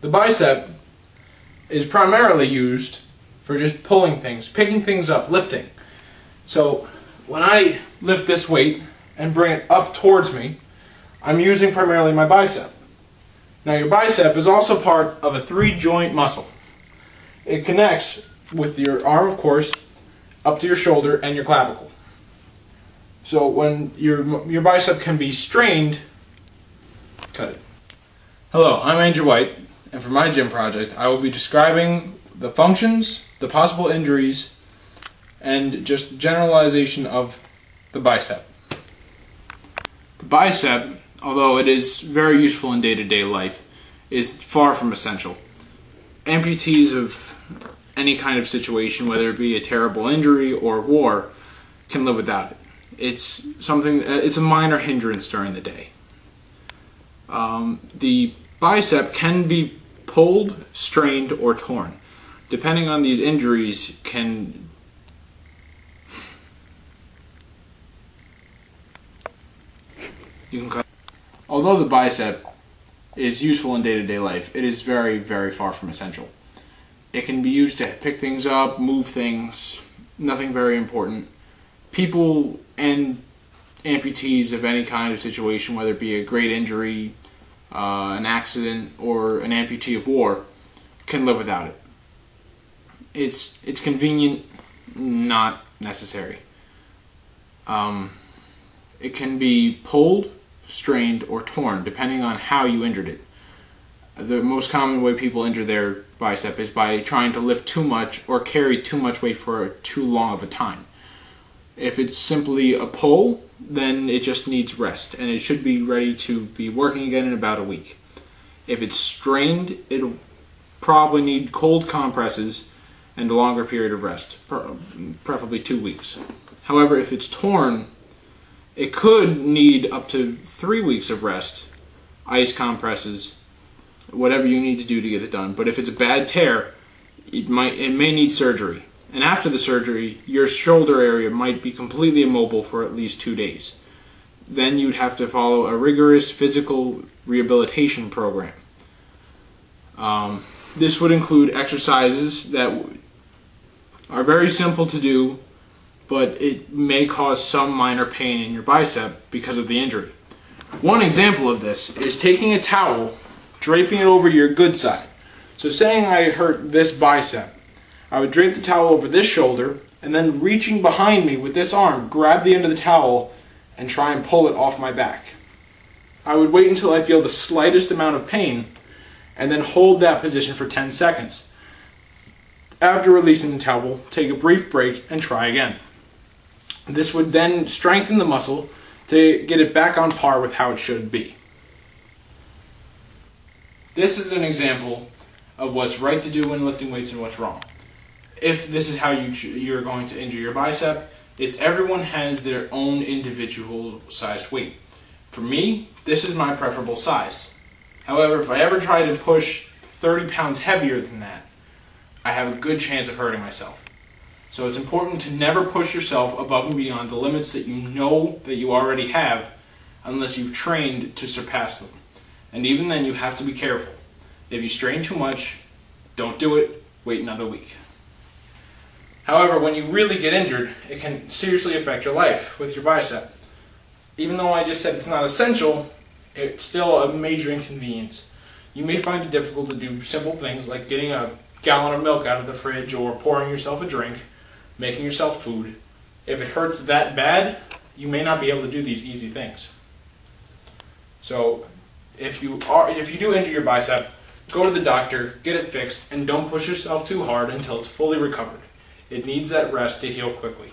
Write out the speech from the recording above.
The bicep is primarily used for just pulling things, picking things up, lifting. So when I lift this weight and bring it up towards me, I'm using primarily my bicep. Now your bicep is also part of a 3-joint muscle. It connects with your arm, of course, up to your shoulder and your clavicle. So when your bicep can be strained, cut it. Hello, I'm Andrew White, and for my gym project, I will be describing the functions, the possible injuries, and just the generalization of the bicep. The bicep, although it is very useful in day-to-day life, is far from essential. Amputees of any kind of situation, whether it be a terrible injury or war, can live without it. It's a minor hindrance during the day. The bicep can be pulled, strained, or torn. Depending on these injuries, Although the bicep is useful in day-to-day life, it is very, very far from essential. It can be used to pick things up, move things, nothing very important. People and amputees of any kind of situation, whether it be a great injury, an accident, or an amputee of war, can live without it. It's convenient, not necessary. It can be pulled, strained, or torn, depending on how you injured it. The most common way people injure their bicep is by trying to lift too much or carry too much weight for too long of a time. If it's simply a pull, then it just needs rest, and it should be ready to be working again in about a week. If it's strained, it'll probably need cold compresses and a longer period of rest, preferably 2 weeks. However, if it's torn, it could need up to 3 weeks of rest, ice compresses, whatever you need to do to get it done. But if it's a bad tear, it may need surgery. And after the surgery, your shoulder area might be completely immobile for at least 2 days. Then you'd have to follow a rigorous physical rehabilitation program. This would include exercises that are very simple to do, but it may cause some minor pain in your bicep because of the injury. One example of this is taking a towel, draping it over your good side. So saying I hurt this bicep, I would drape the towel over this shoulder, and then reaching behind me with this arm, grab the end of the towel and try and pull it off my back. I would wait until I feel the slightest amount of pain, and then hold that position for 10 seconds. After releasing the towel, take a brief break and try again. This would then strengthen the muscle to get it back on par with how it should be. This is an example of what's right to do when lifting weights and what's wrong. If this is how you're going to injure your bicep, everyone has their own individual sized weight. For me, this is my preferable size. However, if I ever try to push 30 pounds heavier than that, I have a good chance of hurting myself. So it's important to never push yourself above and beyond the limits that you know that you already have, unless you've trained to surpass them. And even then, you have to be careful. If you strain too much, don't do it, wait another week. However, when you really get injured, it can seriously affect your life with your bicep. Even though I just said it's not essential, it's still a major inconvenience. You may find it difficult to do simple things like getting a gallon of milk out of the fridge or pouring yourself a drink, making yourself food. If it hurts that bad, you may not be able to do these easy things. So if you do injure your bicep, go to the doctor, get it fixed, and don't push yourself too hard until it's fully recovered. It needs that rest to heal quickly.